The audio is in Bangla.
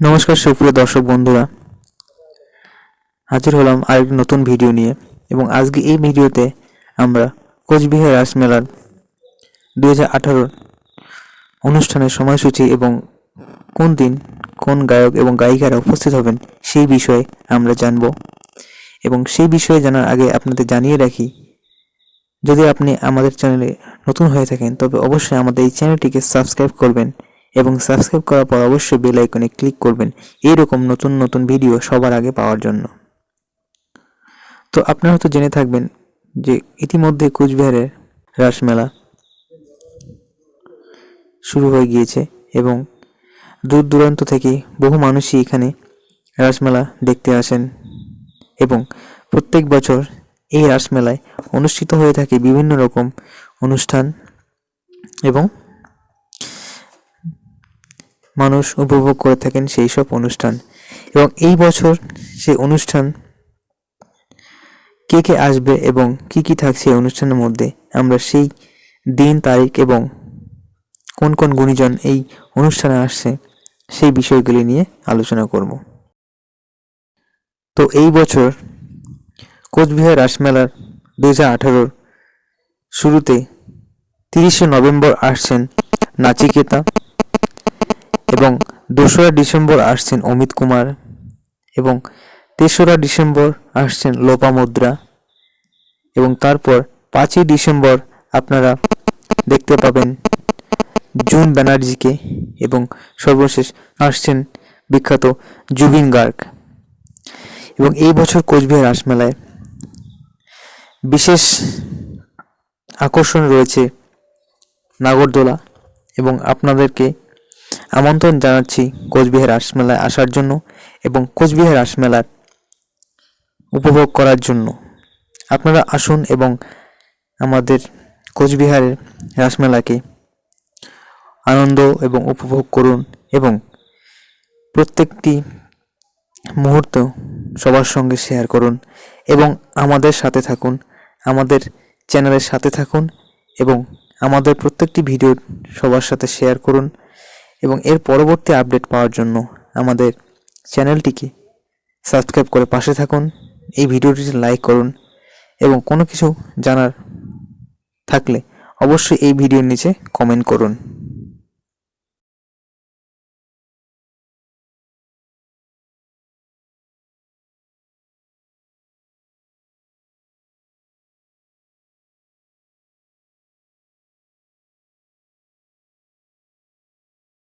নমস্কার সুপ্রিয় দর্শক বন্ধুরা, হাজির হলাম আরেকটি নতুন ভিডিও নিয়ে। এবং আজকে এই ভিডিওতে আমরা কোচবিহার রাসমেলার 2018 অনুষ্ঠানের সময়সূচি এবং কোন দিন কোন গায়ক এবং গায়িকারা উপস্থিত হবেন সেই বিষয়ে আমরা জানব। এবং সেই বিষয়ে জানার আগে আপনাদের জানিয়ে রাখি, যদি আপনি আমাদের চ্যানেলে নতুন হয়ে থাকেন তবে অবশ্যই আমাদের এই চ্যানেলটিকে সাবস্ক্রাইব করবেন এবং সাবস্ক্রাইব করার পর অবশ্যই বেল আইকনে ক্লিক করবেন এইরকম নতুন নতুন ভিডিও সবার আগে পাওয়ার জন্য। তো আপনারা হয়তো জেনে থাকবেন যে ইতিমধ্যে কোচবিহারের রাসমেলা শুরু হয়ে গিয়েছে এবং দূর দূরান্ত থেকে বহু মানুষই এখানে রাসমেলা দেখতে আসেন। এবং প্রত্যেক বছর এই রাসমেলায় অনুষ্ঠিত হয়ে থাকে বিভিন্ন রকম অনুষ্ঠান এবং মানুষ উপভোগ করে থাকেন সেই সব অনুষ্ঠান। এবং এই বছর সেই অনুষ্ঠান কে কে আসবে এবং কি কি থাকছে এই অনুষ্ঠানের মধ্যে, আমরা সেই দিন তারিখ এবং কোন কোন গুণীজন এই অনুষ্ঠানে আসছে সেই বিষয়গুলি নিয়ে আলোচনা করব। তো এই বছর কোচবিহার রাসমেলার 2018 শুরুতে 30শে নভেম্বর আসছেন নাচিকেতা এবং 2রা ডিসেম্বর আসছেন অমিত কুমার এবং 3রা ডিসেম্বর আসছেন লোপামুদ্রা এবং তারপর 5ই ডিসেম্বর আপনারা দেখতে পাবেন জুন ব্যানার্জিকে এবং সর্বশেষ আসছেন বিখ্যাত জুবিন গার্গ। এবং এই বছর কোচবিহার রাসমেলায় বিশেষ আকর্ষণ রয়েছে নাগরদোলা এবং আপনাদেরকে আমন্ত্রণ জানাচ্ছি কোচবিহার রাসমেলায় আসার জন্য এবং কোচবিহার রাসমেলার উপভোগ করার জন্য। আপনারা আসুন এবং আমাদের কোচবিহারের রাসমেলাকে আনন্দ এবং উপভোগ করুন এবং প্রত্যেকটি মুহূর্ত সবার সঙ্গে শেয়ার করুন এবং আমাদের সাথে থাকুন, আমাদের চ্যানেলের সাথে থাকুন এবং আমাদের প্রত্যেকটি ভিডিও সবার সাথে শেয়ার করুন। এবং এর পরবর্তী আপডেট পাওয়ার জন্য আমাদের চ্যানেলটিকে সাবস্ক্রাইব করে পাশে থাকুন, এই ভিডিওটিতে লাইক করুন এবং কোনো কিছু জানার থাকলে অবশ্যই এই ভিডিওর নিচে কমেন্ট করুন।